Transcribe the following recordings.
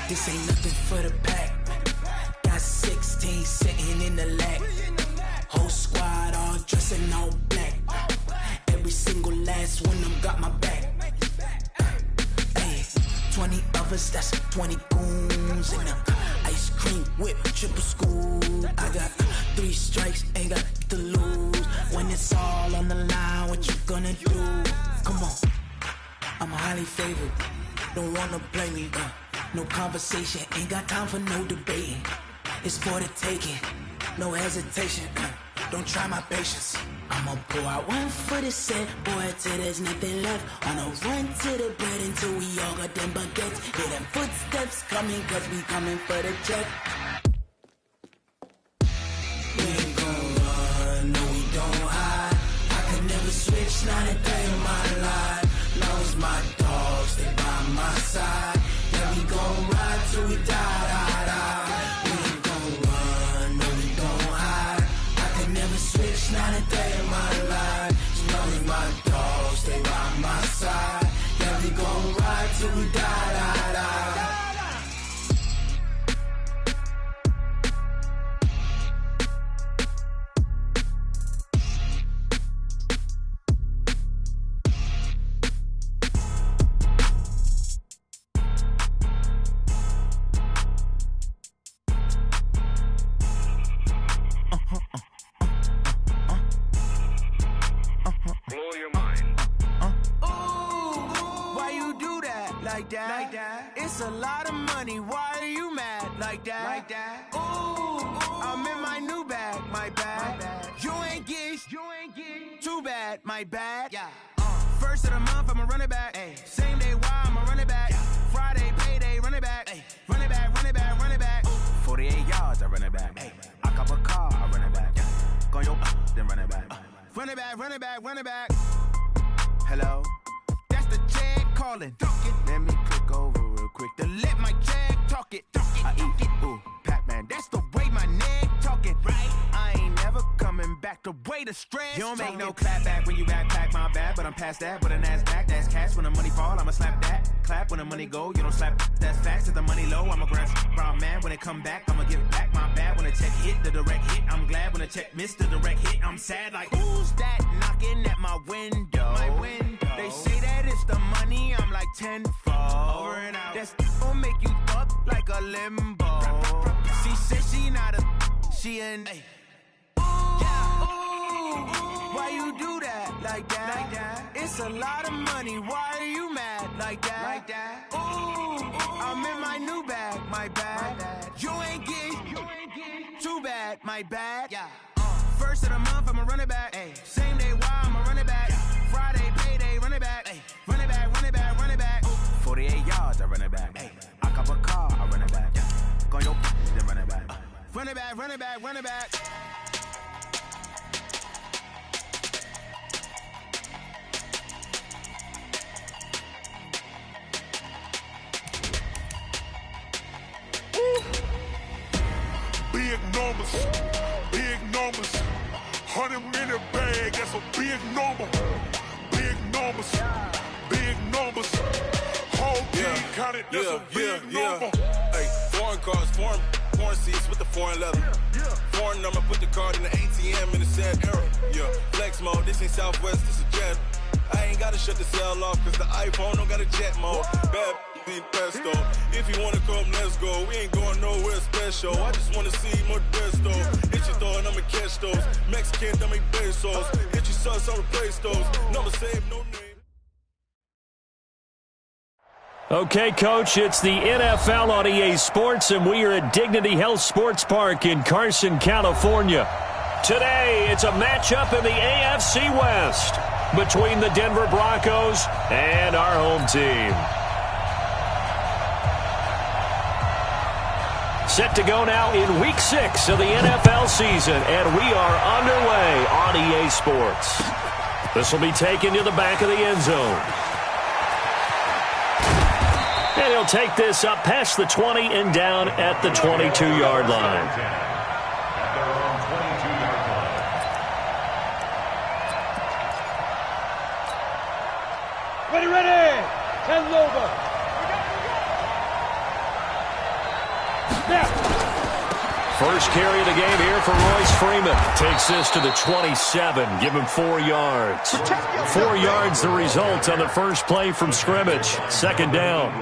This ain't nothing for the pack. Got 16 sitting in the lap. Whole squad all dressing all black. Every single last one of them got my back. Hey, 20 of us, that's 20 goons in them. Ice cream whip, triple scoop. I got 3 strikes, ain't got to lose. When it's all on the line, what you gonna do? Come on, I'm highly favored. Don't wanna play me, no conversation, ain't got time for no debating. It's for the taking, no hesitation. Don't try my patience. I'ma pour out one for the set, boy, till there's nothing left. On a run to the bread until we all got them baguettes. Hear them footsteps coming, cause we coming for the check. We ain't gon' run, no we don't hide. I could never switch, not a day in my life. Long as my dogs, they by my side. Yeah, we gon' ride till we die. We ain't gon' run, no we don't hide. I could never switch, not a day in my life. As long as my dogs, they by my side. Yeah, we gon' ride till we die. Blow your mind. Why you do that? Like that? It's a lot of money. Why are you mad? Like that? Ooh, I'm in my new bag. My bad. You ain't get. Too bad. My bad. Yeah. First of the month, I'ma run it back. Ay. Same day, why I'ma run it back. Yeah. Friday, payday, run it back. Ay. Run it back. 48 yards, I run it back. Ay. I cop a car, I run it back. Yeah. Go yo, then run it back. Run it back. Hello? That's the Jag calling. Let me click over real quick to let my Jag talk it. I eat it, ooh, Pac-Man. That's the way my neck talking. Right? I ain't never coming back the way the stress. You don't make no clap back when you backpack, my bad, but I'm past that. But a NASDAQ, that's cash. When the money fall, I'ma slap that. Clap when the money go, you don't slap. That's facts. If the money low, I'ma grab brown man. When it come back, I'ma give it back. My bad when the check hit, the direct hit. I'm glad when the check missed the direct hit. I'm sad like, who's that knocking at my window? They say that it's the money, I'm like tenfold. Over and out. That's gon' make you up like a limbo. She said she not a, she an. Why you do that? Like that? It's a lot of money. Why are you mad? Like that? Ooh, I'm in my new bag. My bad. You ain't get. Too bad. My bad. Yeah. First of the month, I'ma run it back. Ay. Same day, why I'ma run it back. Yeah. Friday, payday, run it back. Ay. Run it back. 48 yards, I run it back. Ay. I cop a car, I run it back. Yeah. Go yo, then run it back. Run it back. Big numbers, 100 minute bag, that's a big number. Big numbers, whole team counted, that's a big number. Hey, foreign cars, foreign seats with the foreign leather. Foreign number, put the card in the ATM in the sad era. Yeah, flex mode, this ain't Southwest, this a jet. I ain't gotta shut the cell off, cause the iPhone don't got a jet mode. Bad in pesto. If you wanna come, let's go. We ain't going nowhere special. I just wanna see more pesto. Hit your thought, I'ma catch those. Mexican, dummy pesos. Hit your sus, I'll replace those. Number save, no name. Okay, Coach, it's the NFL on EA Sports, and we are at Dignity Health Sports Park in Carson, California. Today, it's a matchup in the AFC West between the Denver Broncos and our home team. Set to go now in Week 6 of the NFL season, and we are underway on EA Sports. This will be taken to the back of the end zone. And he'll take this up past the 20 and down at the 22-yard line. Ready. 10's over. First carry of the game here for Royce Freeman. Takes this to the 27. Give him 4 yards. 4 yards the result on the first play from scrimmage. Second down.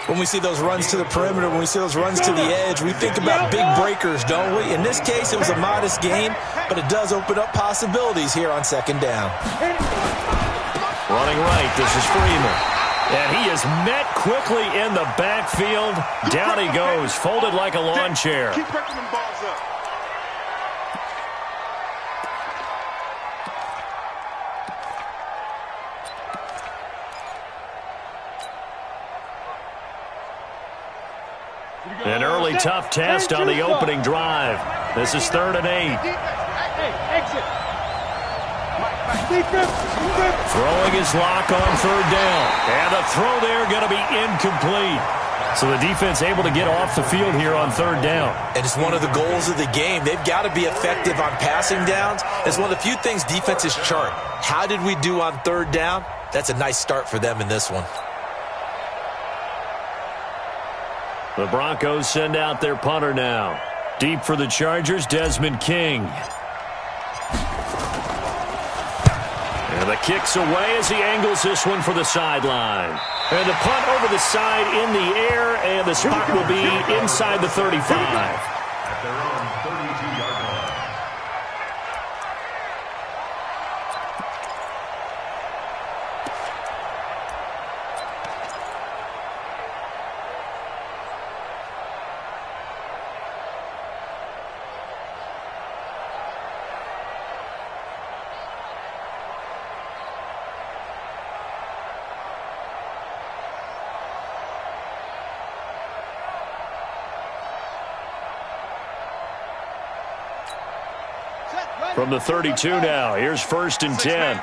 When we see those runs to the perimeter, when we see those runs to the edge, we think about big breakers, don't we? In this case, it was a modest gain, but it does open up possibilities here on second down. Running right, this is Freeman. And he is met quickly in the backfield. Down he goes, folded like a lawn chair. Keep breaking them balls up. An early tough test on the opening drive. This is 3rd and 8. Exit. Throwing his lock on 3rd down. And the throw there going to be incomplete. So the defense able to get off the field here on 3rd down. And it's one of the goals of the game. They've got to be effective on passing downs. It's one of the few things defenses chart. How did we do on 3rd down? That's a nice start for them in this one. The Broncos send out their punter now. Deep for the Chargers, Desmond King. And the kick's away as he angles this one for the sideline. And the punt over the side in the air, and the spot will be inside the 35. At their own 32-yard line. From the 32 now, here's 1st and 10.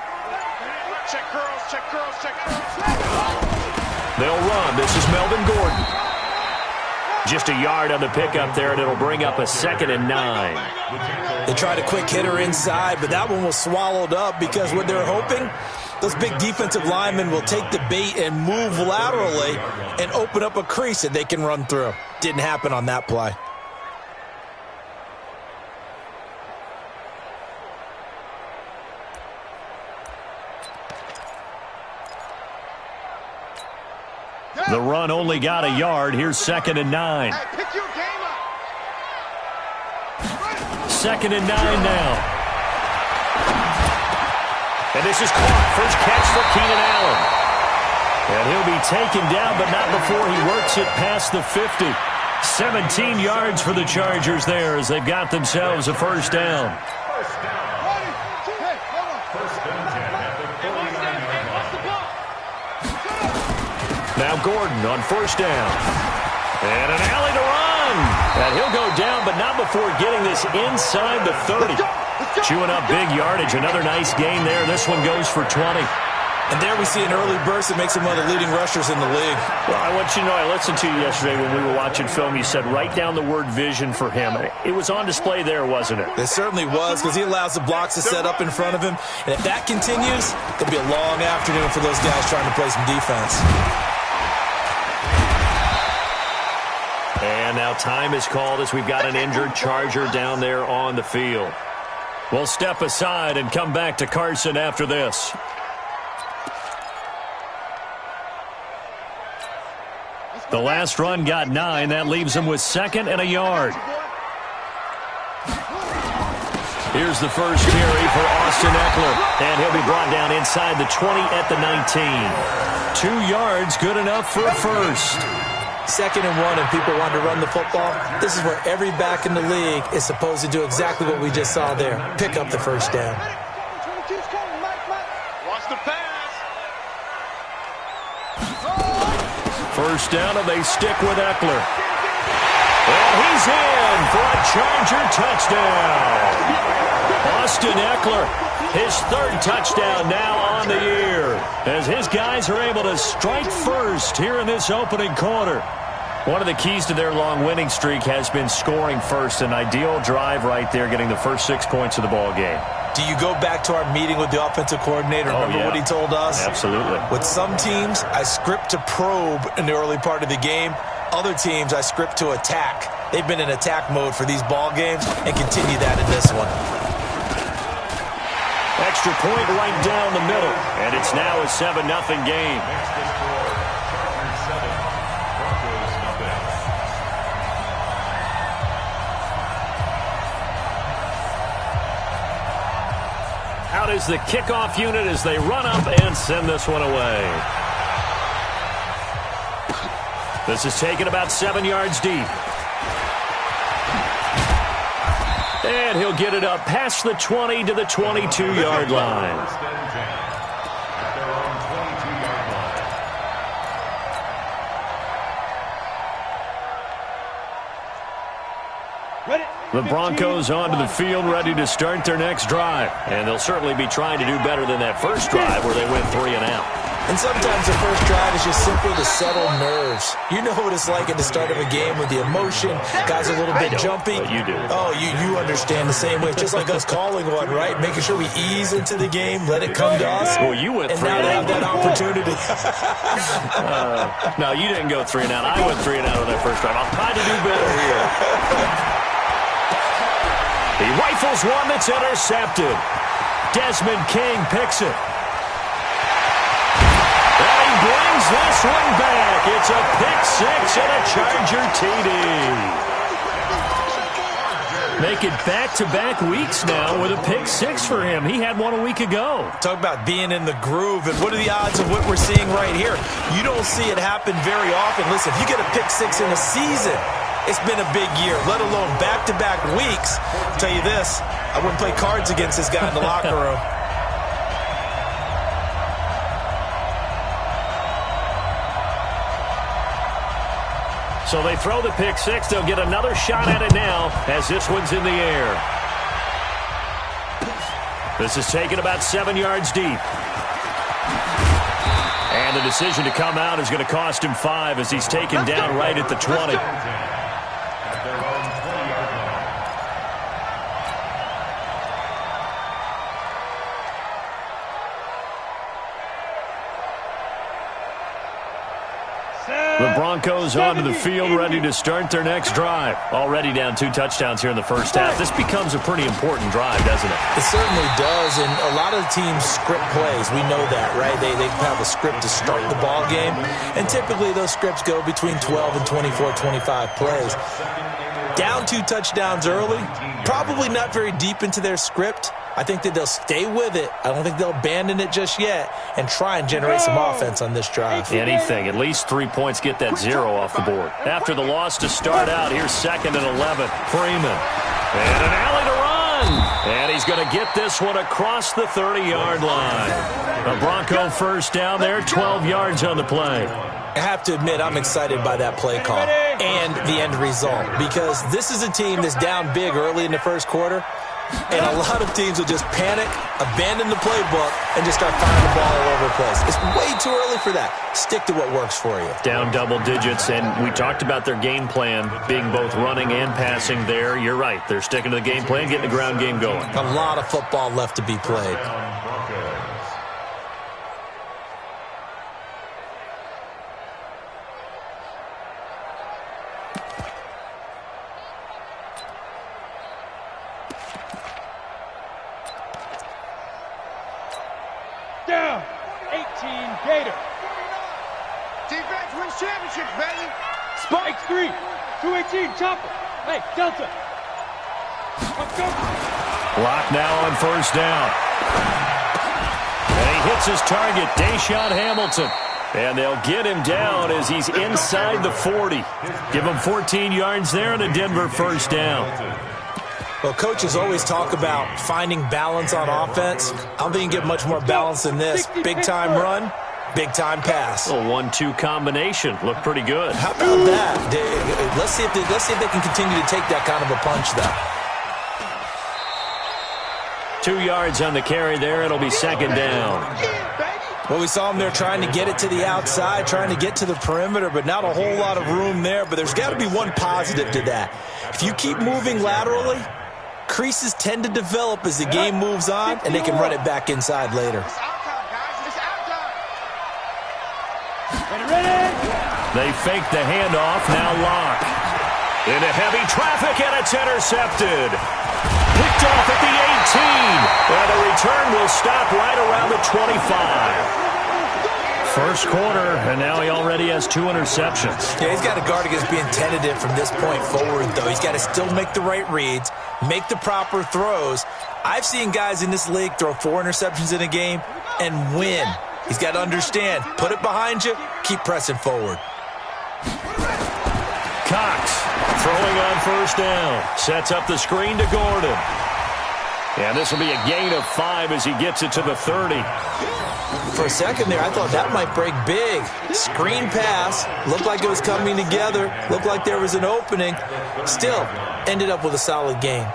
Check curls, check curls, check curls. They'll run. This is Melvin Gordon. Just a yard on the pickup there, and it'll bring up a 2nd and 9. They tried a quick hitter inside, but that one was swallowed up because what they're hoping, those big defensive linemen will take the bait and move laterally and open up a crease that they can run through. Didn't happen on that play. The run only got a yard. Here's 2nd and 9. Hey, pick your game up. 2nd and 9 now. And this is caught. First catch for Keenan Allen. And he'll be taken down, but not before he works it past the 50. 17 yards for the Chargers there as they've got themselves a 1st down. Now Gordon on 1st down. And an alley to run. And he'll go down, but not before getting this inside the 30. Chewing up big yardage. Another nice gain there. This one goes for 20. And there we see an early burst that makes him one of the leading rushers in the league. Well, I want you to know, I listened to you yesterday when we were watching film. You said write down the word vision for him. It was on display there, wasn't it? It certainly was, because he allows the blocks to set up in front of him. And if that continues, it'll be a long afternoon for those guys trying to play some defense. And now time is called as we've got an injured Charger down there on the field. We'll step aside and come back to Carson after this. The last run got 9. That leaves him with 2nd and a yard. Here's the first carry for Austin Eckler. And he'll be brought down inside the 20 at the 19. 2 yards, good enough for a first. 2nd and 1 and people want to run the football. This is where every back in the league is supposed to do exactly what we just saw there. Pick up the 1st down. Watch the pass. 1st down, and they stick with Eckler. And he's in for a Charger touchdown. Austin Eckler, his 3rd touchdown now on the year, as his guys are able to strike first here in this opening quarter. One of the keys to their long winning streak has been scoring first. An ideal drive right there, getting the first 6 points of the ball game. Do you go back to our meeting with the offensive coordinator? Remember what he told us? Absolutely. With some teams, I script to probe in the early part of the game. Other teams, I script to attack. They've been in attack mode for these ball games and continue that in this one. Extra point right down the middle, and it's now a 7-0 game. Out is the kickoff unit as they run up and send this one away. This is taken about 7 yards deep. And he'll get it up past the 20 to the 22-yard line. The Broncos onto the field ready to start their next drive. And they'll certainly be trying to do better than that first drive where they went 3 and out. And sometimes the first drive is just simply to settle nerves. You know what it's like at the start of a game with the emotion. Guys are a little bit jumpy. You do. Oh, you understand the same way. It's just like us calling one, right? Making sure we ease into the game, let it come to us. Well, you went 3 and now they have that opportunity. No, you didn't go 3 and out. I went 3 and out on that first drive. I'll try to do better here. He rifles one that's intercepted. Desmond King picks it. And he brings this one back. It's a pick-6 and a Charger TD. Make it back-to-back weeks now with a pick-6 for him. He had one a week ago. Talk about being in the groove, and what are the odds of what we're seeing right here? You don't see it happen very often. Listen, if you get a pick-6 in a season, it's been a big year, let alone back-to-back weeks. I'll tell you this, I wouldn't play cards against this guy in the locker room. So they throw the pick-6. They'll get another shot at it now as this one's in the air. This is taken about 7 yards deep. And the decision to come out is going to cost him 5 as he's taken down right at the 20. The Broncos onto the field ready to start their next drive. Already down 2 touchdowns here in the first half. This becomes a pretty important drive, doesn't it? It certainly does, and a lot of the teams script plays. We know that, right? They have a script to start the ball game, and typically those scripts go between 12 and 24, 25 plays. Down 2 touchdowns early, probably not very deep into their script. I think that they'll stay with it. I don't think they'll abandon it just yet and try and generate some offense on this drive. Anything. At least 3 points get that 0 off the board. After the loss to start out, here's 2nd and 11. Freeman. And an alley to run. And he's going to get this one across the 30-yard line. A Bronco first down there, 12 yards on the play. I have to admit, I'm excited by that play call and the end result, because this is a team that's down big early in the first quarter, and a lot of teams will just panic, abandon the playbook, and just start firing the ball all over the place. It's way too early for that. Stick to what works for you. Down double digits, and we talked about their game plan being both running and passing there. You're right. They're sticking to the game plan, getting the ground game going. A lot of football left to be played. Down, 18 Gator. Defense wins championships, baby. Spike 3, 218 chopper. Hey, Delta. Let's go. Block now on first down. And he hits his target, Deshaun Hamilton. And they'll get him down as he's inside the 40. Give him 14 yards there and a Denver first down. Well, coaches always talk about finding balance on offense. I don't think you get much more balance than this. Big-time run, big-time pass. A 1-2 combination. Looked pretty good. How about that? Let's see if they can continue to take that kind of a punch, though. 2 yards on the carry there. It'll be 2nd down. Well, we saw him there trying to get it to the outside, trying to get to the perimeter, but not a whole lot of room there. But there's got to be one positive to that. If you keep moving laterally, creases tend to develop as the game moves on, and they can run it back inside later. They fake the handoff, now Locke. Into heavy traffic, and it's intercepted. Picked off at the 18. And the return will stop right around the 25. First quarter, and now he already has 2 interceptions. Yeah, he's got to guard against being tentative from this point forward, though. He's got to still make the right reads, make the proper throws. I've seen guys in this league throw 4 interceptions in a game and win. He's got to understand, put it behind you, keep pressing forward. Cox throwing on first down. Sets up the screen to Gordon. And this will be a gain of 5 as he gets it to the 30. For a second there, I thought that might break big. Screen pass. Looked like it was coming together. Looked like there was an opening. Still, ended up with a solid gain.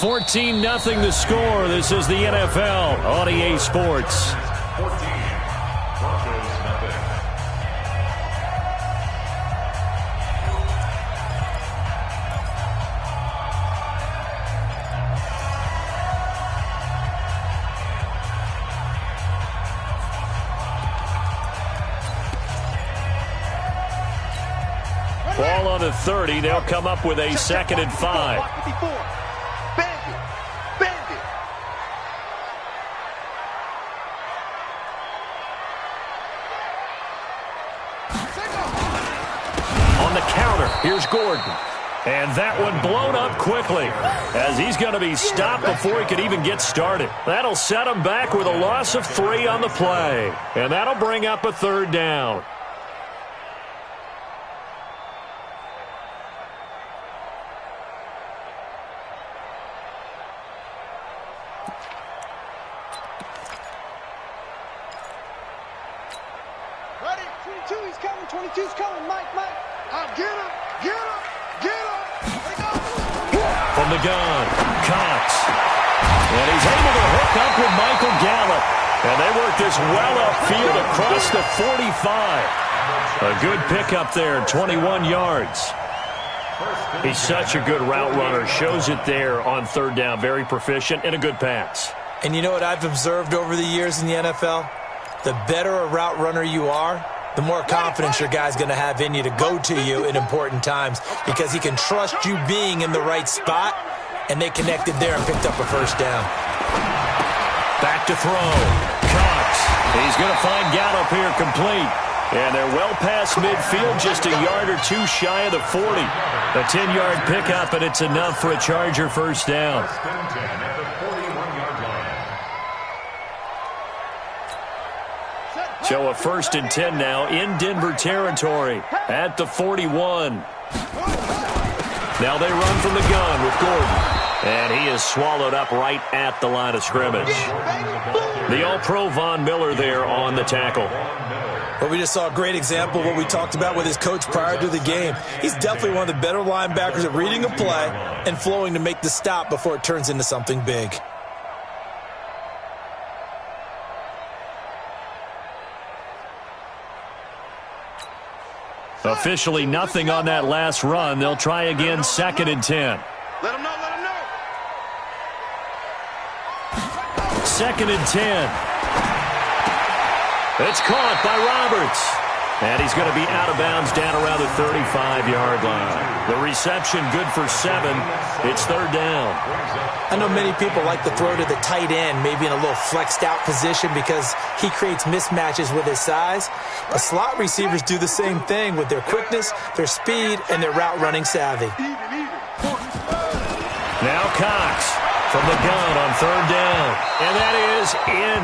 $14-0 the score. This is the NFL on EA Sports. 14, Broncos nothing. Ball on the 30. They'll come up with a 2nd and 5. On the counter, here's Gordon. And that one blown up quickly as he's going to be stopped before he could even get started. That'll set him back with a loss of 3 on the play. And that'll bring up a 3rd down. Ready? 22, he's coming. 22's coming. Mike. Get him. From the gun, Cox. And he's able to hook up with Michael Gallup. And they work this well upfield across the 45. A good pickup there, 21 yards. He's such a good route runner. Shows it there on 3rd down. Very proficient and a good pass. And you know what I've observed over the years in the NFL? The better a route runner you are, the more confidence your guy's going to have in you to go to you in important times because he can trust you being in the right spot, and they connected there and picked up a 1st down. Back to throw. Cox. He's going to find Gallup here complete. And they're well past midfield, just a yard or 2 shy of the 40. A 10-yard pickup, and it's enough for a Charger 1st down. So a 1st and 10 now in Denver territory at the 41. Now they run from the gun with Gordon. And he is swallowed up right at the line of scrimmage. The All-Pro Von Miller there on the tackle. Well, we just saw a great example of what we talked about with his coach prior to the game. He's definitely one of the better linebackers at reading a play and flowing to make the stop before it turns into something big. Officially nothing on that last run. They'll try again, 2nd and 10. Let him know. 2nd and 10. It's caught by Roberts. And he's going to be out of bounds down around the 35-yard line. The reception good for 7. It's 3rd down. I know many people like to throw to the tight end, maybe in a little flexed out position because he creates mismatches with his size. The slot receivers do the same thing with their quickness, their speed, and their route running savvy. Now Cox from the gun on 3rd down. And that is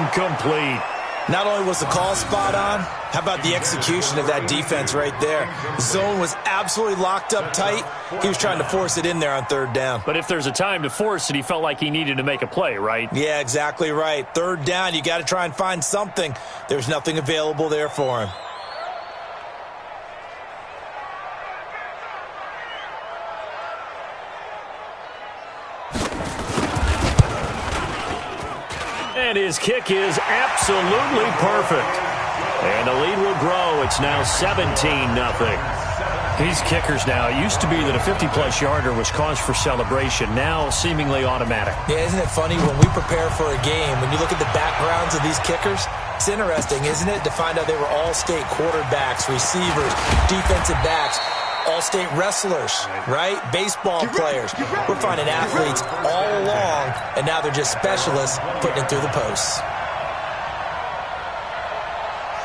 incomplete. Not only was the call spot on, how about the execution of that defense right there? The zone was absolutely locked up tight. He was trying to force it in there on 3rd down. But if there's a time to force it, he felt like he needed to make a play, right? Yeah, exactly right. 3rd down, you got to try and find something. There's nothing available there for him. And his kick is absolutely perfect. And the lead will grow. It's now 17-0. These kickers now, it used to be that a 50-plus yarder was cause for celebration. Now, seemingly automatic. Yeah, isn't it funny when we prepare for a game, when you look at the backgrounds of these kickers, it's interesting, isn't it, to find out they were all-state quarterbacks, receivers, defensive backs, all-state wrestlers, right? Baseball players. We're finding athletes all along, and now they're just specialists putting it through the posts.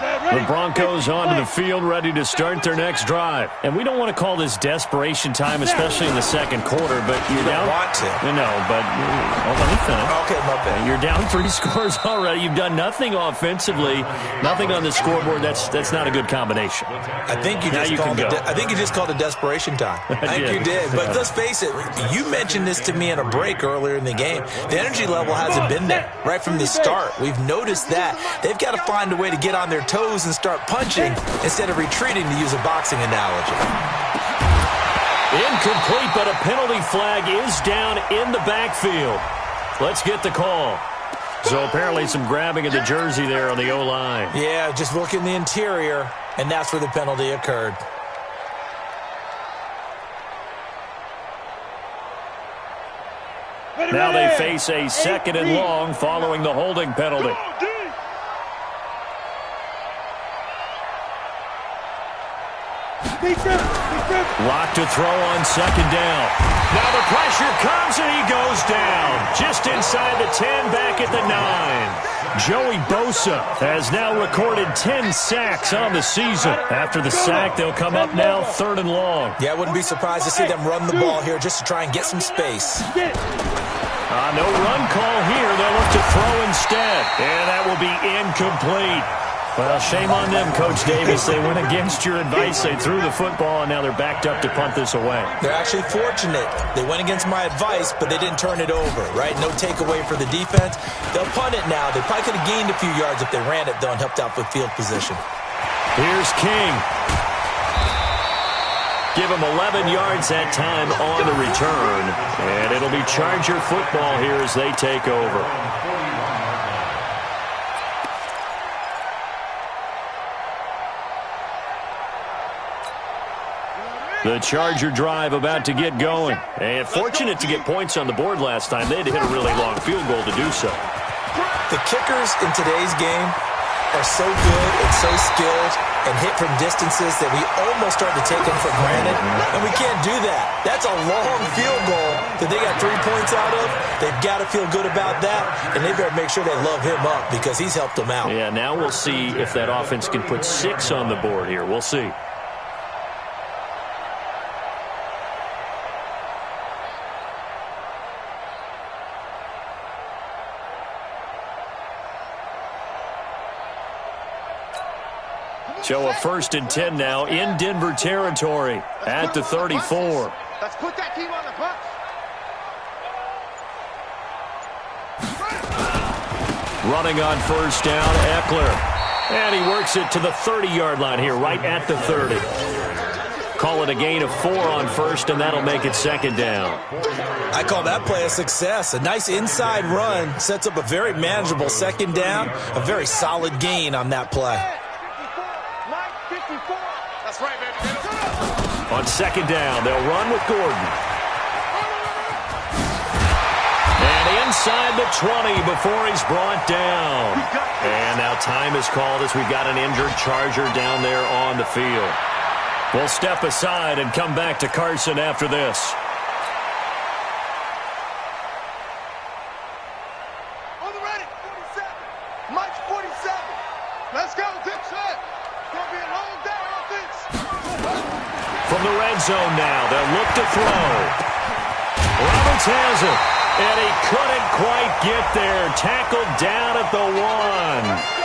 The Broncos onto the field, ready to start their next drive. And we don't want to call this desperation time, especially in the second quarter, but you're down. Want to. No, but let me finish. Okay, my bad. You're down 3 scores already. You've done nothing offensively, nothing on the scoreboard. That's not a good combination. I think you just called it desperation time. I think you did. But let's face it, you mentioned this to me in a break earlier in the game. The energy level hasn't been there right from the start. We've noticed that. They've got to find a way to get on their toes and start punching instead of retreating, to use a boxing analogy. Incomplete, but a penalty flag is down in the backfield. Let's get the call. So apparently some grabbing of the jersey there on the O-line. Yeah, just look in the interior, and that's where the penalty occurred. Now they face a second and long following the holding penalty. Locked to throw on second down. Now the pressure comes and he goes down. Just inside the 10, back at the 9. Joey Bosa has now recorded 10 sacks on the season. After the sack, they'll come up now third and long. Yeah, I wouldn't be surprised to see them run the ball here just to try and get some space. No run call here. They'll look to throw instead. And that will be incomplete. Well, shame on them, Coach Davis. They went against your advice. They threw the football, and now they're backed up to punt this away. They're actually fortunate. They went against my advice, but they didn't turn it over, right? No takeaway for the defense. They'll punt it now. They probably could have gained a few yards if they ran it, though, and helped out with field position. Here's King. Give him 11 yards that time on the return. And it'll be Charger football here as they take over. The Charger drive about to get going. And fortunate to get points on the board last time. They had to hit a really long field goal to do so. The kickers in today's game are so good and so skilled and hit from distances that we almost start to take them for granted. And we can't do that. That's a long field goal that they got 3 points out of. They've got to feel good about that. And they better make sure they love him up because he's helped them out. Yeah, now we'll see if that offense can put 6 on the board here. We'll see. So a 1st and 10 now in Denver territory at the 34. Let's put that team on the bus. Running on 1st down, Eckler. And he works it to the 30-yard line here, right at the 30. Call it a gain of 4 on 1st, and that'll make it 2nd down. I call that play a success. A nice inside run sets up a very manageable 2nd down. A very solid gain on that play. That's right, baby. On 2nd down, they'll run with Gordon. And inside the 20 before he's brought down. And now time is called as we've got an injured Charger down there on the field. We'll step aside and come back to Carson after this. On the ready, 47. Mike 47. Let's go, Dixon. It's going to be a long day on this. From the red zone now, they'll look to throw. Roberts has it, and he couldn't quite get there. Tackled down at the 1.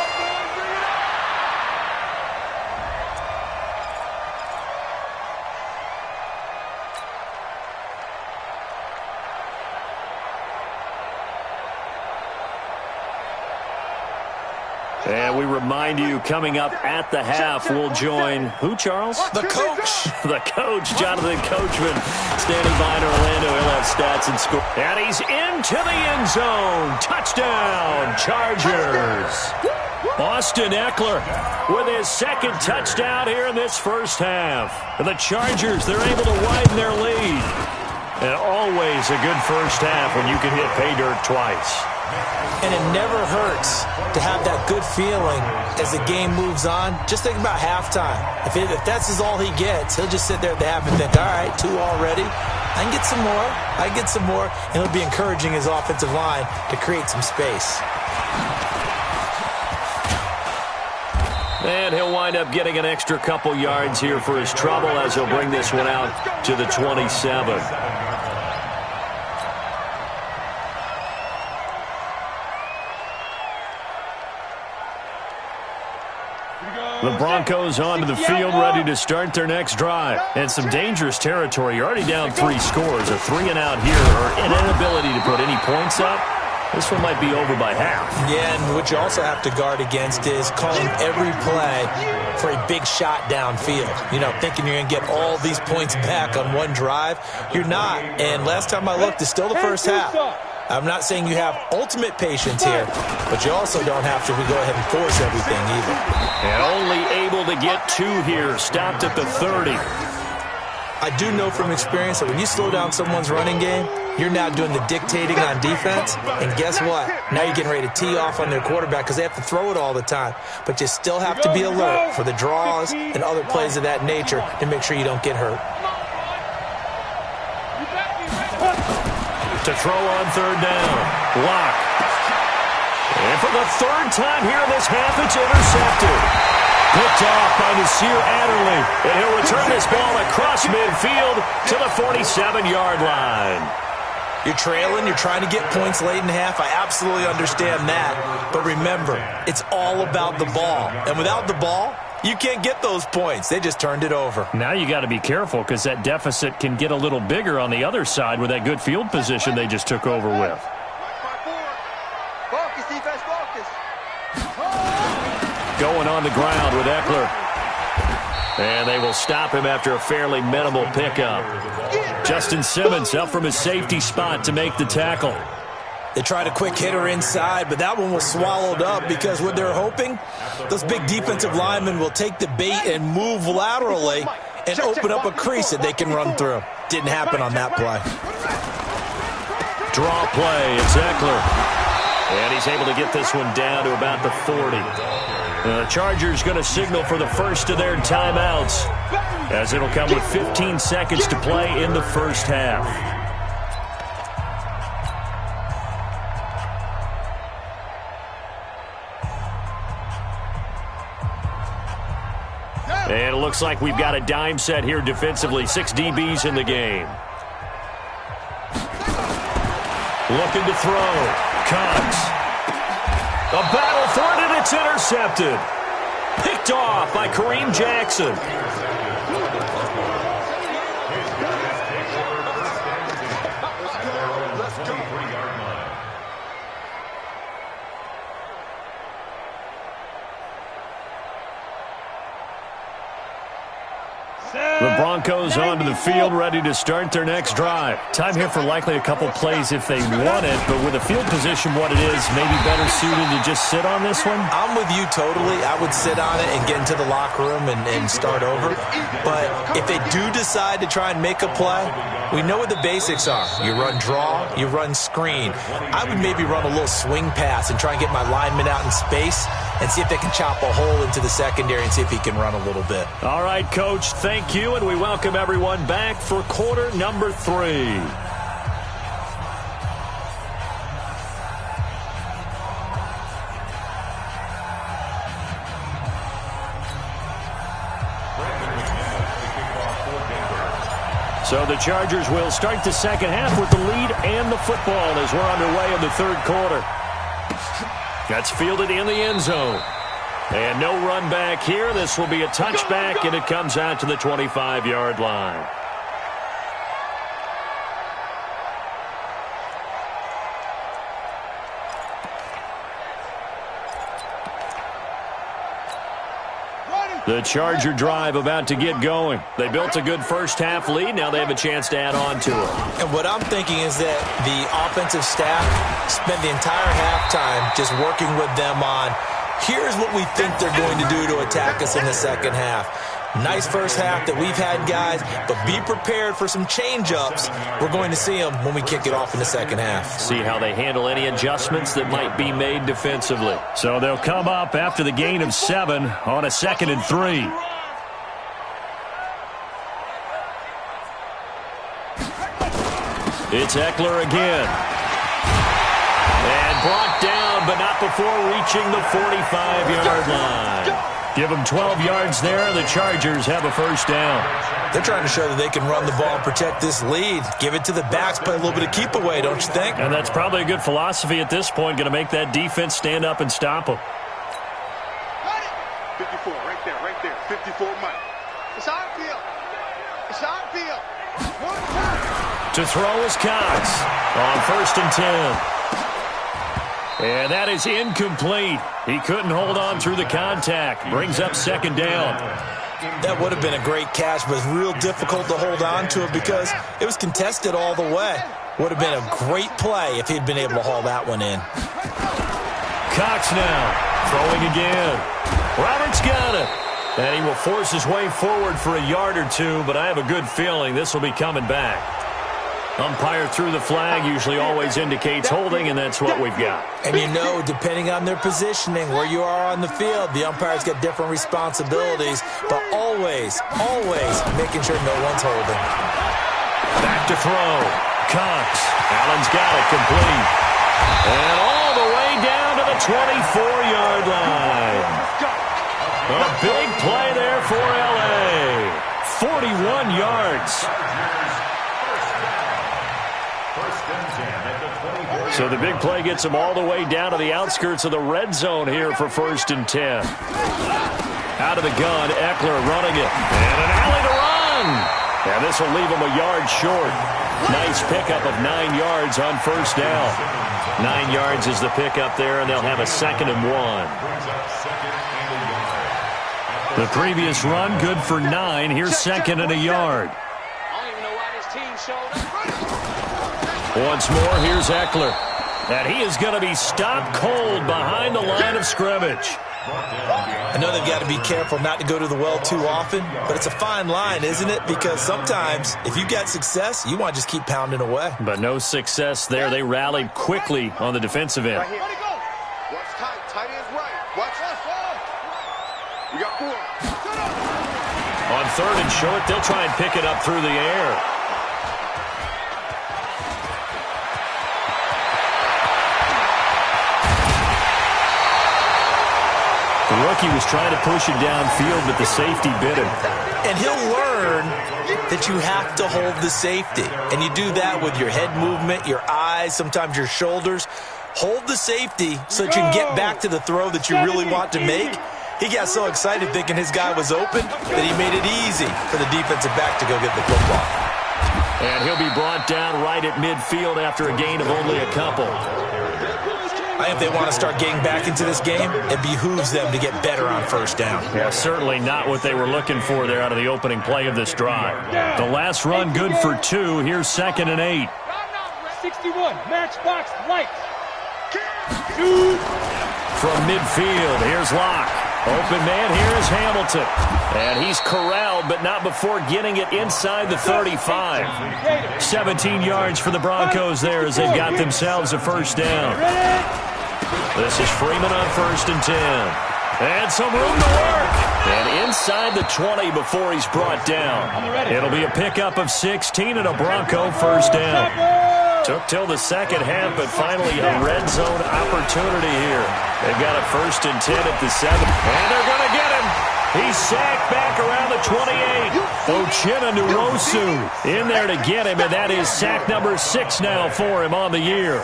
And we remind you, coming up at the half, we'll join who, Charles? The coach. The coach, Jonathan Coachman, standing by in Orlando. He'll have stats and score. And he's into the end zone. Touchdown, Chargers. Austin Eckler with his second touchdown here in this first half. And the Chargers, they're able to widen their lead. And always a good first half when you can hit pay dirt twice. And it never hurts to have that good feeling as the game moves on. Just think about halftime. If that's all he gets, he'll just sit there at the half and think, all right, 2 already. I can get some more. I can get some more. And he'll be encouraging his offensive line to create some space. And he'll wind up getting an extra couple yards here for his trouble as he'll bring this one out to the 27. The Broncos onto the field, ready to start their next drive. And some dangerous territory. You're already down 3 scores. A 3-and-out here, or an inability to put any points up. This one might be over by half. Yeah, and what you also have to guard against is calling every play for a big shot downfield. You know, thinking you're going to get all these points back on one drive. You're not. And last time I looked, it's still the first half. I'm not saying you have ultimate patience here, but you also don't have to go ahead and force everything either. And only able to get 2 here. Stopped at the 30. I do know from experience that when you slow down someone's running game, you're now doing the dictating on defense. And guess what? Now you're getting ready to tee off on their quarterback because they have to throw it all the time. But you still have to be alert for the draws and other plays of that nature to make sure you don't get hurt. To throw on 3rd down. Block. And for the 3rd time here in this half, it's intercepted. Picked off by Nasir Adderley. And he'll return this ball across midfield to the 47-yard line. You're trailing. You're trying to get points late in half. I absolutely understand that. But remember, it's all about the ball. And without the ball, you can't get those points. They just turned it over. Now you got to be careful because that deficit can get a little bigger on the other side with that good field position they just took over with. Focus, defense, focus. Going on the ground with Eckler. And they will stop him after a fairly minimal pickup. Justin Simmons up from his safety spot to make the tackle. They tried a quick hitter inside, but that one was swallowed up because what they're hoping, those big defensive linemen will take the bait and move laterally and open up a crease that they can run through. Didn't happen on that play. Draw play, it's Eckler. And he's able to get this one down to about the 40. The Chargers going to signal for the first of their timeouts, as it'll come with 15 seconds to play in the first half. And it looks like we've got a dime set here defensively. 6 DBs in the game. Looking to throw. Cox. A battle for it, and it's intercepted. Picked off by Kareem Jackson. The Broncos onto the field, ready to start their next drive. Time here for likely a couple plays if they want it, but with the field position what it is, maybe better suited to just sit on this one? I'm with you totally. I would sit on it and get into the locker room and start over. But if they do decide to try and make a play, we know what the basics are. You run draw, you run screen. I would maybe run a little swing pass and try and get my lineman out in space and see if they can chop a hole into the secondary and see if he can run a little bit. All right, Coach, thank you, and we welcome everyone back for quarter number 3. So the Chargers will start the second half with the lead and the football as we're underway in the third quarter. That's fielded in the end zone. And no run back here. This will be a touchback, and it comes out to the 25-yard line. The Charger drive about to get going. They built a good first-half lead. Now they have a chance to add on to it. And what I'm thinking is that the offensive staff spent the entire halftime just working with them on Here's what we think they're going to do to attack us in the second half. Nice first half that we've had, guys, but be prepared for some change-ups. We're going to see them when we kick it off in the second half. See how they handle any adjustments that might be made defensively. So they'll come up after the gain of 7 on a 2nd and 3. It's Eckler again. And brought down, but not before reaching the 45-yard line. Give them 12 yards there. The Chargers have a first down. They're trying to show that they can run the ball and protect this lead. Give it to the backs, play a little bit of keep away, don't you think? And that's probably a good philosophy at this point. Going to make that defense stand up and stop them. 54, right there. 54 Mike. It's on field. It's on field. One time. To throw is Cox on 1st and 10. And that is incomplete. He couldn't hold on through the contact. Brings up 2nd down. That would have been a great catch, but it's real difficult to hold on to it because it was contested all the way. Would have been a great play if he'd been able to haul that one in. Cox now throwing again. Roberts got it. And he will force his way forward for a yard or two, but I have a good feeling this will be coming back. Umpire threw the flag, usually always indicates holding, and that's what we've got. And you know, depending on their positioning, where you are on the field, the umpire's got different responsibilities, but always making sure no one's holding. Back to throw. Cox. Allen's got it complete. And all the way down to the 24-yard line. A big play there for L.A. 41 yards. So the big play gets them all the way down to the outskirts of the red zone here for 1st and 10. Out of the gun, Eckler running it. And an alley to run. And this will leave them a yard short. Nice pickup of 9 yards on 1st down. 9 yards is the pickup there, and they'll have a 2nd and 1. The previous run, good for 9. Here's 2nd and a yard. Once more, here's Eckler. And he is going to be stopped cold behind the line of scrimmage. I know they've got to be careful not to go to the well too often, but it's a fine line, isn't it? Because sometimes, if you got success, you want to just keep pounding away. But no success there. They rallied quickly on the defensive end. Right here. Watch tight. Tight end's right. Watch left. You got 4. On 3rd and short, they'll try and pick it up through the air. The rookie was trying to push it downfield, but the safety bit him. And he'll learn that you have to hold the safety. And you do that with your head movement, your eyes, sometimes your shoulders. Hold the safety so that you can get back to the throw that you really want to make. He got so excited thinking his guy was open that he made it easy for the defensive back to go get the football. And he'll be brought down right at midfield after a gain of only a couple. I think if they want to start getting back into this game, it behooves them to get better on 1st down. Yeah, certainly not what they were looking for there out of the opening play of this drive. The last run good for 2. Here's 2nd and 8. 61, matchbox light. From midfield, here's Locke. Open man, here is Hamilton. And he's corralled, but not before getting it inside the 35. 17 yards for the Broncos there as they've got themselves a first down. This is Freeman on 1st and 10. And some room to work. And inside the 20 before he's brought down. It'll be a pickup of 16 and a Bronco first down. Took till the second half, but finally a red zone opportunity here. They've got a 1st and 10 at the 7. And they're going to get him. He's sacked back around the 28. Ochena Nwosu in there to get him, and that is sack number 6 now for him on the year.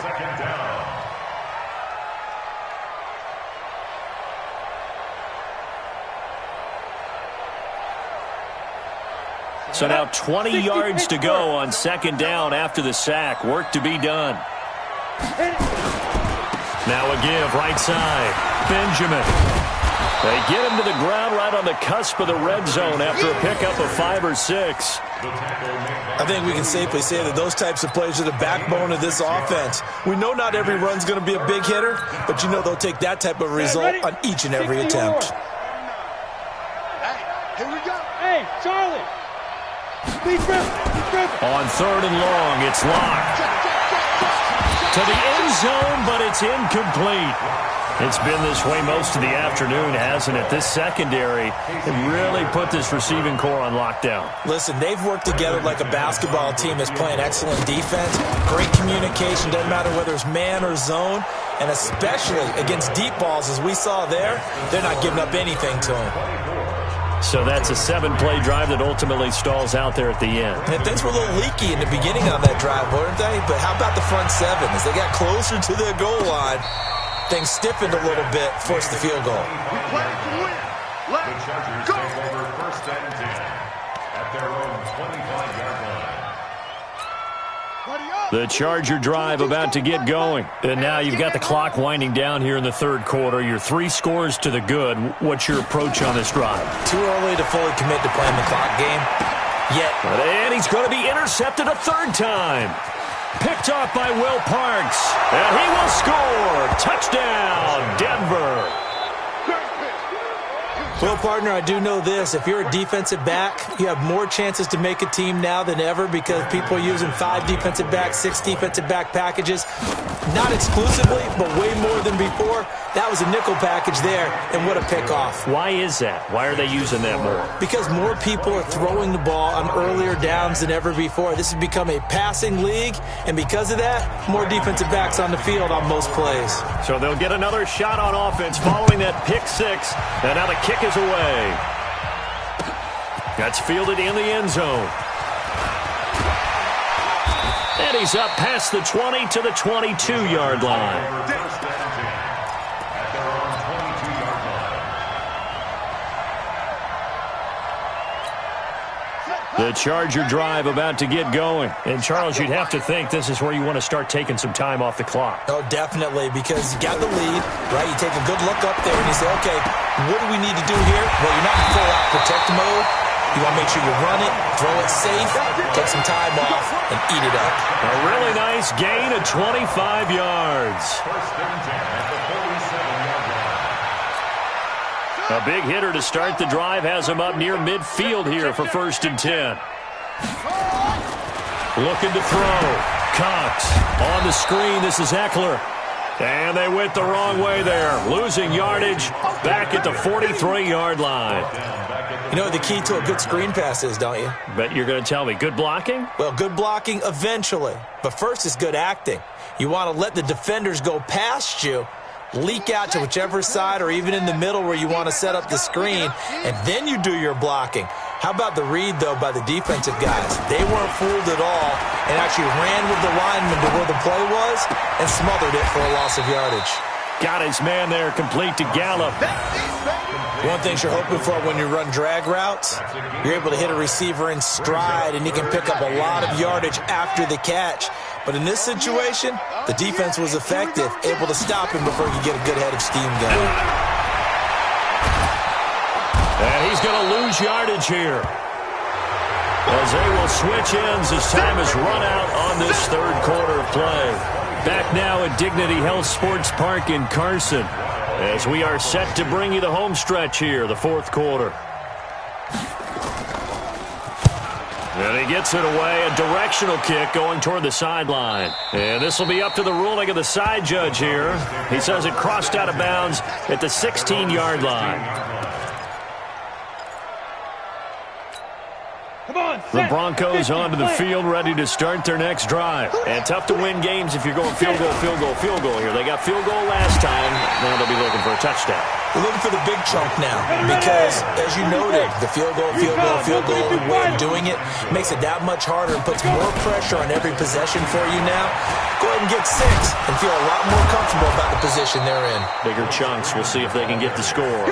So now 20 yards to go on 2nd down after the sack. Work to be done. Now a give right side. Benjamin. They get him to the ground right on the cusp of the red zone after a pickup of 5 or 6. I think we can safely say that those types of plays are the backbone of this offense. We know not every run's going to be a big hitter, but you know they'll take that type of result on each and every attempt. Here we go. Hey, Charlie. On 3rd and long, it's locked. To the end zone, but it's incomplete. It's been this way most of the afternoon, hasn't it? This secondary have really put this receiving core on lockdown. Listen, they've worked together like a basketball team that's playing excellent defense, great communication, doesn't matter whether it's man or zone, and especially against deep balls, as we saw there, they're not giving up anything to them. So that's a 7-play drive that ultimately stalls out there at the end. And things were a little leaky in the beginning on that drive, weren't they? But how about the front 7? As they got closer to their goal line, things stiffened a little bit, forced the field goal. We play to win. The Chargers take over 1st and 10 at their own 25-yard line. The Charger drive about to get going. And now you've got the clock winding down here in the 3rd quarter. You're 3 scores to the good. What's your approach on this drive? Too early to fully commit to playing the clock game yet. And he's going to be intercepted a 3rd time. Picked off by Will Parks. And he will score. Touchdown, Denver. Well, partner, I do know this. If you're a defensive back, you have more chances to make a team now than ever because people are using 5 defensive backs, 6 defensive back packages. Not exclusively, but way more than before. That was a nickel package there, and what a pickoff. Why is that? Why are they using that more? Because more people are throwing the ball on earlier downs than ever before. This has become a passing league, and because of that, more defensive backs on the field on most plays. So they'll get another shot on offense following that pick 6, and now the kick is away. That's fielded in the end zone. And he's up past the 20 to the 22-yard line. The Charger drive about to get going. And, Charles, you'd have to think this is where you want to start taking some time off the clock. Oh, definitely, because you got the lead, right? You take a good look up there and you say, okay, what do we need to do here? Well, you're not in full-out protect mode. You want to make sure you run it, throw it safe, take some time off, and eat it up. A really nice gain of 25 yards. A big hitter to start the drive has him up near midfield here for 1st and 10. Looking to throw. Cox on the screen. This is Eckler. And they went the wrong way there. Losing yardage back at the 43-yard line. You know what the key to a good screen pass is, don't you? Bet you're going to tell me. Good blocking? Well, good blocking eventually. But first is good acting. You want to let the defenders go past you, leak out to whichever side or even in the middle where you want to set up the screen, and then you do your blocking. How about the read, though, by the defensive guys? They weren't fooled at all and actually ran with the lineman to where the play was and smothered it for a loss of yardage. Got his man there, complete to Gallup. One thing you're hoping for when you run drag routes, you're able to hit a receiver in stride and he can pick up a lot of yardage after the catch. But in this situation, the defense was effective, able to stop him before he could get a good head of steam going. And he's going to lose yardage here, as they will switch ends as time has run out on this 3rd quarter of play. Back now at Dignity Health Sports Park in Carson, as we are set to bring you the home stretch here, the 4th quarter. And he gets it away, a directional kick going toward the sideline. And this will be up to the ruling of the side judge here. He says it crossed out of bounds at the 16-yard line. The Broncos onto the field, ready to start their next drive. And tough to win games if you're going field goal, field goal, field goal here. They got field goal last time. Now they'll be looking for a touchdown. We're looking for the big chunk now because, as you noted, the field goal, way of doing it makes it that much harder and puts more pressure on every possession for you now. Go ahead and get 6 and feel a lot more comfortable about the position they're in. Bigger chunks. We'll see if they can get the score.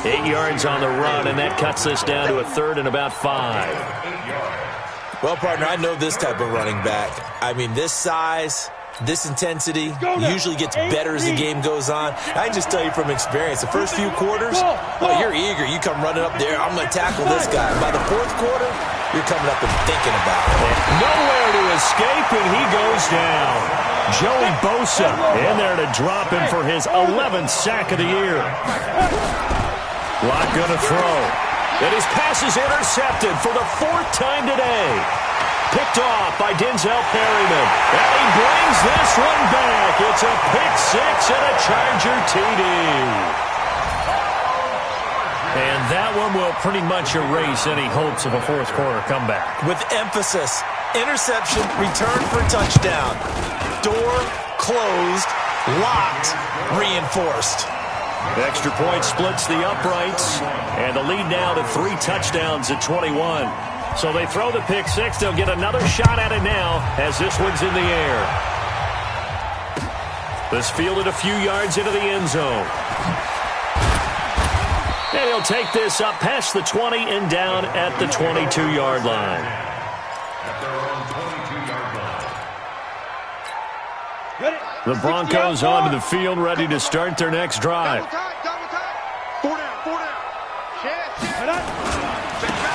8 yards on the run, and that cuts this down to a 3rd and about 5. Well, partner, I know this type of running back. I mean, this size, This intensity usually gets better as the game goes on. I can just tell you from experience, the first few quarters, well, you're eager. You come running up there, I'm going to tackle this guy. By the fourth quarter, you're coming up and thinking about it. Nowhere to escape, and he goes down. Joey Bosa in there to drop him for his 11th sack of the year. Locke going to throw. And his pass is intercepted for the 4th time today. Picked off by Denzel Perryman. And he brings this one back. It's a pick six and a Charger TD. And that one will pretty much erase any hopes of a fourth quarter comeback. With emphasis, interception, return for touchdown. Door closed, locked, reinforced. Extra point splits the uprights, and the lead now to 3 touchdowns at 21. So they throw the pick six. They'll get another shot at it now as this one's in the air. This fielded a few yards into the end zone. And he'll take this up past the 20 and down at the 22-yard line. The Broncos onto the field, ready to start their next drive.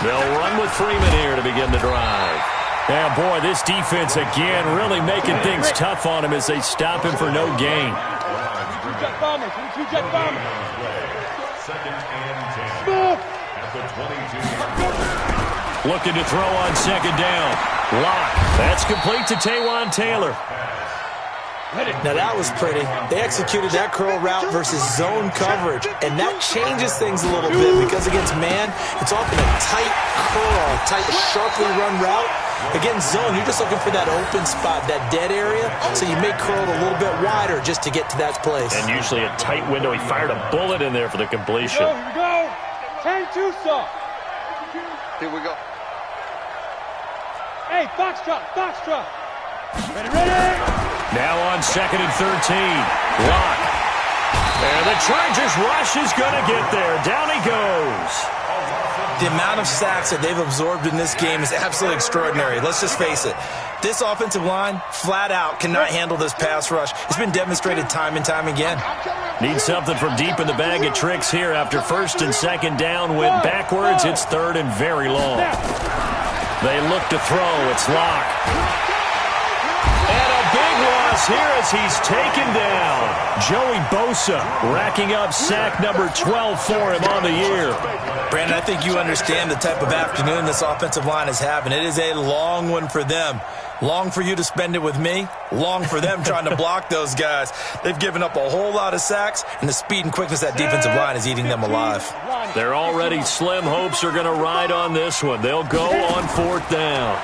They'll run with Freeman here to begin the drive. Yeah, boy, this defense again really making things tough on him as they stop him for no gain. Two-jet bombers. Second and 10 at the 22. Looking to throw on second down. Locke. That's complete to Taywan Taylor. Now that was pretty. They executed that curl route versus zone coverage, and that changes things a little bit because against man, it's often a tight curl, tight, sharply run route. Against zone, you're just looking for that open spot, that dead area, so you may curl it a little bit wider just to get to that place. And usually a tight window. He fired a bullet in there for the completion. Here we go. 10-2 soft. Here we go. Hey, Foxtrot. Ready. Now on second and 13. Locke. And the Chargers rush is going to get there. Down he goes. The amount of sacks that they've absorbed in this game is absolutely extraordinary. Let's just face it. This offensive line, flat out, cannot handle this pass rush. It's been demonstrated time and time again. Need something from deep in the bag of tricks here after first and second down went backwards. It's third and very long. They look to throw. It's Locke. And a big loss here as he's taken down. Joey Bosa racking up sack number 12 for him on the year. Brandon, I think you understand the type of afternoon this offensive line is having. It is a long one for them. Long for you to spend it with me. Long for them trying to block those guys. They've given up a whole lot of sacks, and the speed and quickness of that defensive line is eating them alive. Their already slim hopes are going to ride on this one. They'll go on fourth down.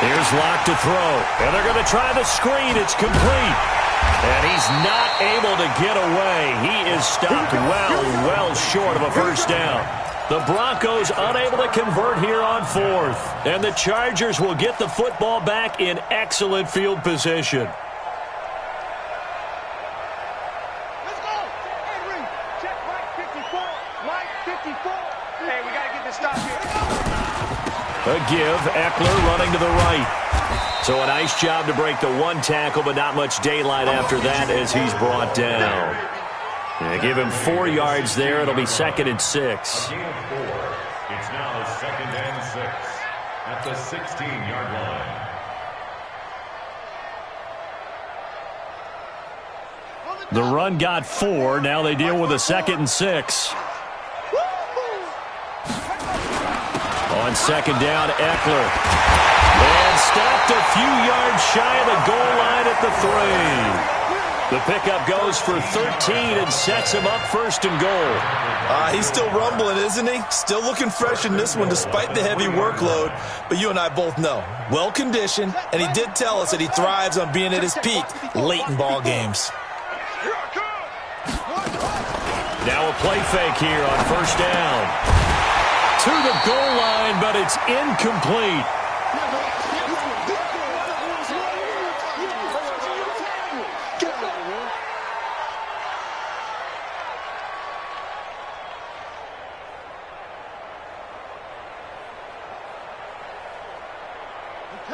Here's Locke to throw, and they're going to try the screen. It's complete. And he's not able to get away. He is stopped well short of a first down. The Broncos unable to convert here on fourth. And the Chargers will get the football back in excellent field position. Let's go. Henry, check Mike 54. Mike 54. Hey, we got to get this stop here. A give, Eckler running to the right. So a nice job to break the one tackle, but not much daylight after that as he's brought down. Give him 4 yards there. It'll be second and 6. It's now second and 6 at the 16-yard line. The run got 4. Now they deal with a second and 6. On second down, Eckler. And stopped a few yards shy of the goal line at the 3. The pickup goes for 13 and sets him up first and goal. He's still rumbling, isn't he? Still looking fresh in this one despite the heavy workload. But you and I both know, well-conditioned, and he did tell us that he thrives on being at his peak late in ball games. Now a play fake here on first down. To the goal line, but it's incomplete.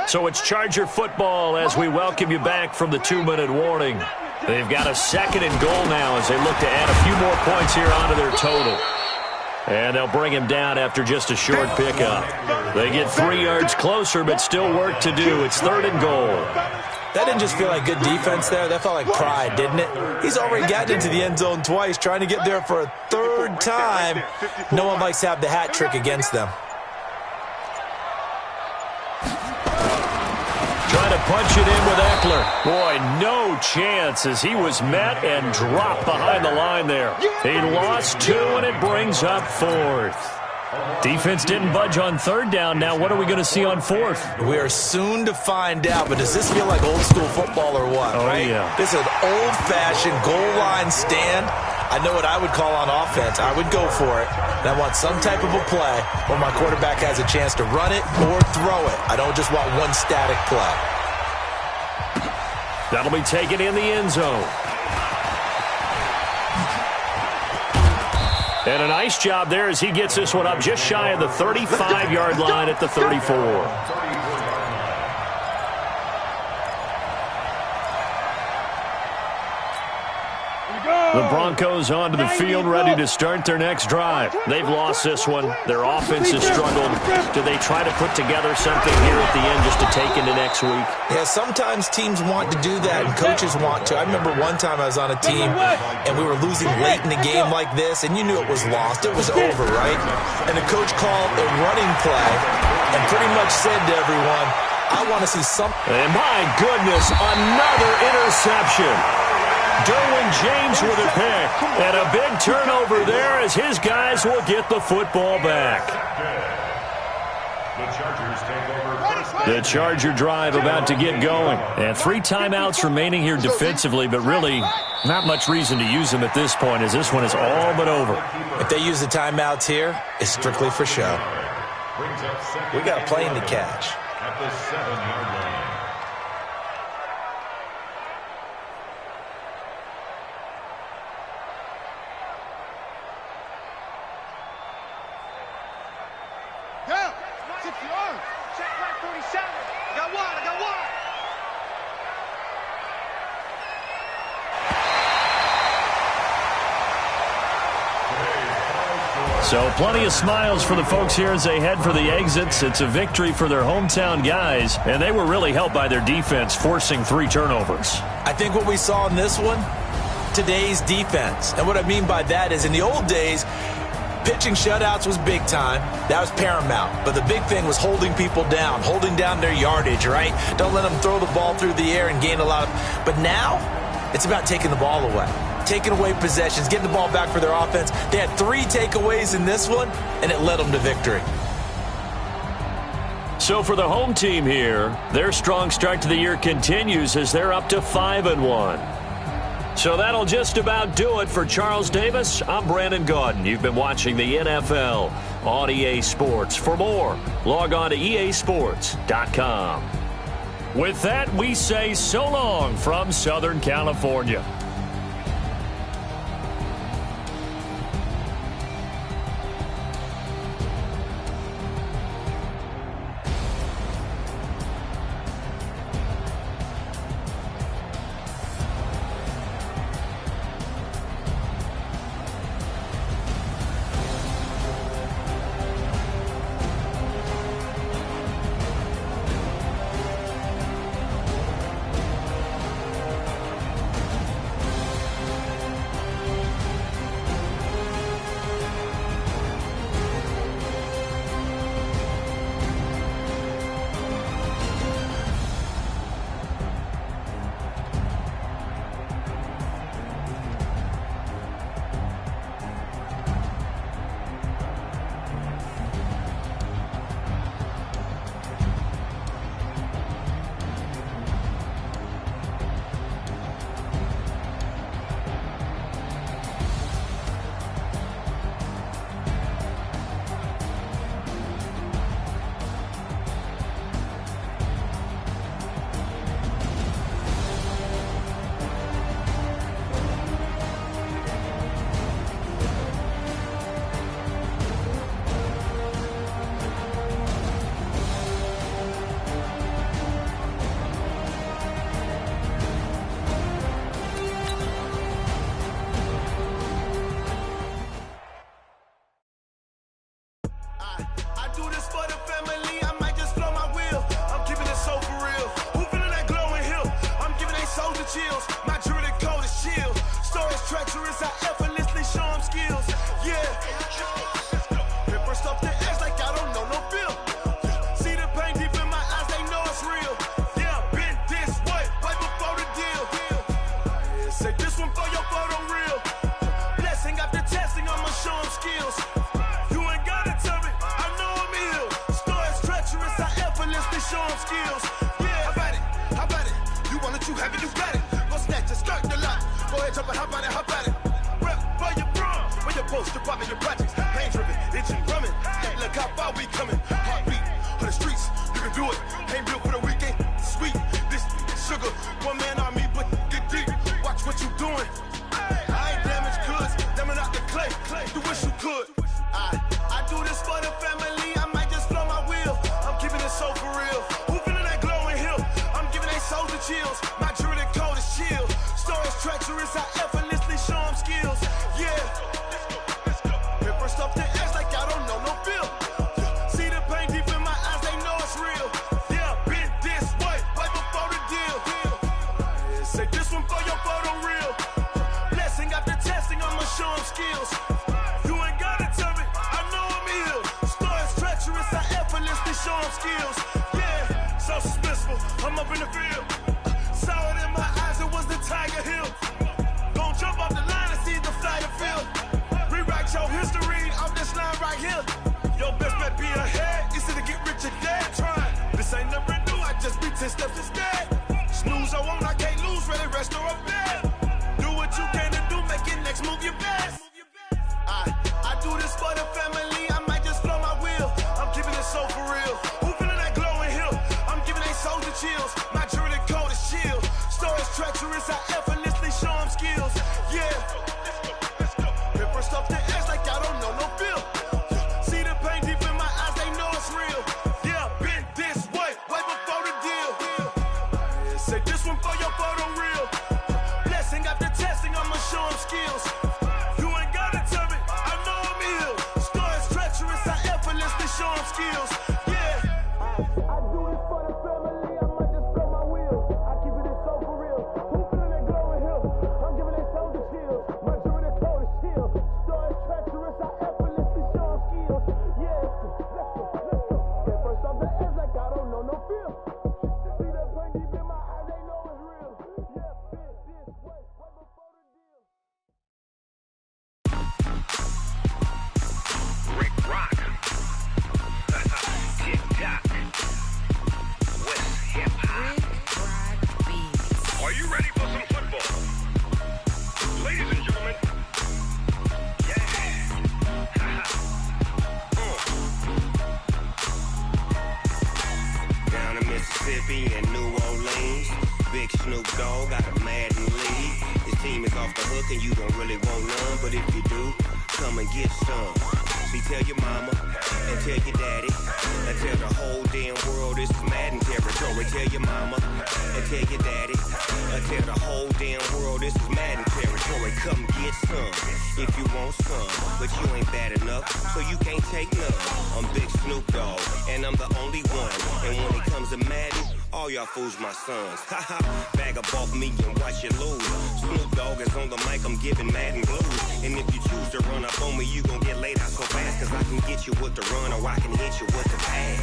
So it's Charger football as we welcome you back from the 2-minute warning. They've got a 2nd and goal now as they look to add a few more points here onto their total. And they'll bring him down after just a short pickup. They get 3 yards closer, but still work to do. It's 3rd and goal. That didn't just feel like good defense there. That felt like pride, didn't it? He's already gotten into the end zone twice, trying to get there for a 3rd time. No one likes to have the hat trick against them. Trying to punch it in with Eckler. Boy, no chance as he was met and dropped behind the line there. He lost 2, and it brings up 4th. Defense didn't budge on 3rd down. Now what are we going to see on 4th? We are soon to find out, but does this feel like old school football or what, right? Yeah. This is an old-fashioned goal line stand. I know what I would call on offense. I would go for it. And I want some type of a play where my quarterback has a chance to run it or throw it. I don't just want one static play. That'll be taken in the end zone. And a nice job there as he gets this one up just shy of the 35-yard line at the 34. The Broncos onto the field, ready to start their next drive. They've lost this one. Their offense has struggled. Do they try to put together something here at the end just to take into next week? Yeah, sometimes teams want to do that, and coaches want to. I remember one time I was on a team, and we were losing late in the game like this, and you knew it was lost. It was over, right? And the coach called a running play and pretty much said to everyone, I want to see something. And my goodness, another interception. Derwin James with a pick. And a big turnover there as his guys will get the football back. The Charger drive about to get going. And 3 timeouts remaining here defensively, but really not much reason to use them at this point as this one is all but over. If they use the timeouts here, it's strictly for show. We got a plane to catch. At the 7-yard line. Down. 6 yards. Check back 47. I got one. So plenty of smiles for the folks here as they head for the exits. It's a victory for their hometown guys, and they were really helped by their defense, forcing 3 turnovers. I think what we saw in this one, today's defense. And what I mean by that is in the old days, pitching shutouts was big time. That was paramount. But the big thing was holding people down, holding down their yardage, right? Don't let them throw the ball through the air and gain a lot of... But now, it's about taking the ball away. Taking away possessions, getting the ball back for their offense. They had 3 takeaways in this one, and it led them to victory. So for the home team here, their strong start to the year continues as they're up to 5-1. So that'll just about do it for Charles Davis. I'm Brandon Gaudin. You've been watching the NFL on EA Sports. For more, log on to easports.com. With that, we say so long from Southern California. up and hop at it. Rep for your bro, for your post, your pop, and your projects. Pain driven, itching, drumming. Hey, look how far we coming. Heartbeat on the streets, you can do it. Ain't built for the weekend. Sweet, this sugar, one man army, but get deep. Watch what you doing. I ain't damaged goods, damn out the clay. You wish you could. I do this for the family. I might just blow my wheel. I'm keeping it so for real. Who feeling that glowing hill? I'm giving they souls the chills. My jewelry the cold is chill. Stories treacherous, I effortlessly show them skills. Yeah. Hit first off the edge like I don't know no feel. See the pain deep in my eyes, they know it's real. Yeah, been this way, right before the deal. Say this one for your photo reel. Blessing after testing, I'ma show them skills. You ain't gotta tell me, I know I'm ill. Stories treacherous, I effortlessly show them skills. Yeah, so suspenseful, I'm up in the field. Saw it in my eyes, it was the Tiger Hill. Gon' jump off the line and see the flight of field. Rewrite your history off this line right here. Your best bet be ahead, easy to get rich or dead. Trying, this ain't never new, I just be 10 steps instead. Snooze I won't, I can't lose, ready, rest or up bed. Do what you can to do, make it next move your best. I do this for the family, I might just blow my wheel. I'm keeping it so for real. Who feeling that glowing hill? I'm giving they souls the chills. My jewelry the cold is chill. Stories treacherous, I effortlessly show them skills. Yeah. Hit first off the edge like I don't know no feel. See the pain deep in my eyes, they know it's real. Yeah, been this way, way before the deal. Say this one for your photo reel. Blessing after testing, I'ma show them skills. You ain't gotta tell me, I know I'm ill. Stories treacherous, I effortlessly show them skills. Yeah. I do this for the family, I might just blow my wheel. I keep it so for real. Who feeling that glowing hill? I'm giving they souls the chills. My jewelry the cold is chill. Stories treacherous, I effortlessly show them skills. Yeah, let's go. Get first off the edge like I don't know no feel. See that pain deep in my eyes, they know it's real. Yeah, been this way, right before the deal. Rick Rock. Tick tock. West hip hop. Are you ready for some football? Ladies and gentlemen. Yeah. Down in Mississippi and New Orleans, Big Snoop Dogg got a Madden league. His team is off the hook and you don't really want none, but if you do, come and get some. See, tell your mama and tell your daddy and tell the whole damn world this is Madden territory. Tell your mama and tell your daddy and tell the whole damn world this is Madden territory. Come get some if you want some, but you ain't bad enough, so you can't take none. I'm Big Snoop Dogg and I'm the only one. And when it comes to Madden, all y'all fools my sons. Haha, bag up off me and watch you lose. Snoop Dogg is on the mic, I'm giving Madden blues. And if you choose to run up on me, you gon' get laid out so fast. Cause I can get you with the run or I can hit you with the pass.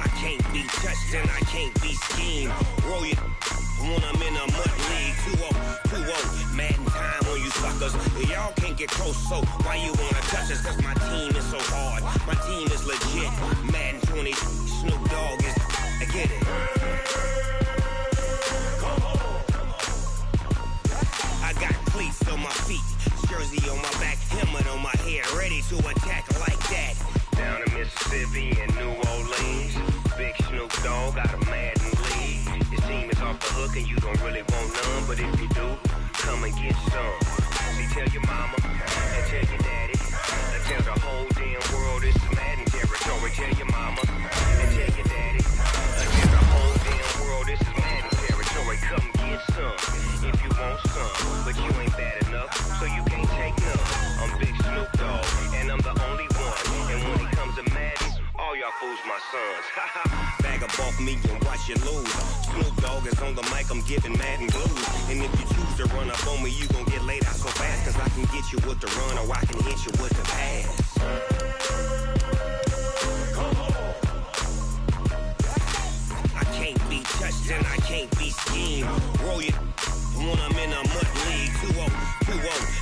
I can't be touched and I can't be schemed. Roll you when I'm in a mud league. 2-0, Madden time on you suckers. Y'all can't get close, so why you wanna touch us? Cause my team is so hard, my team is legit. Madden 20, Snoop Dogg is, I get it. I got cleats on my feet, jersey on my back, helmet on my head, ready to attack like that. Down in Mississippi and New Orleans, Big Snoop Dogg got a Madden league. His team is off the hook and you don't really want none, but if you do, come and get some. See, tell your mama and tell your daddy and tell the whole damn world this is Madden territory. Tell your mama and tell your daddy and tell the whole damn world this is Madden territory. Come get some if you want some, but you ain't bad enough, so you can't take none. I'm Big Snoop Dogg and I'm the only one. And when it comes to Madden, all y'all fools my sons. Bag up off me and watch you lose. Snoop Dogg is on the mic, I'm giving Madden blues. And if you choose to run up on me, you gon' get laid out so fast. Cause I can get you with the run or I can hit you with the pass. I can't be touched and I can't be schemed. Roll you when I'm in a mud league. 2-0,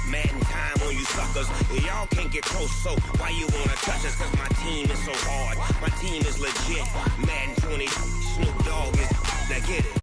Madden time on you suckers. Y'all can't get get close, so why you wanna touch us? Cause my team is so hard. My team is legit. Madden 20, Snoop Dogg is, now get it.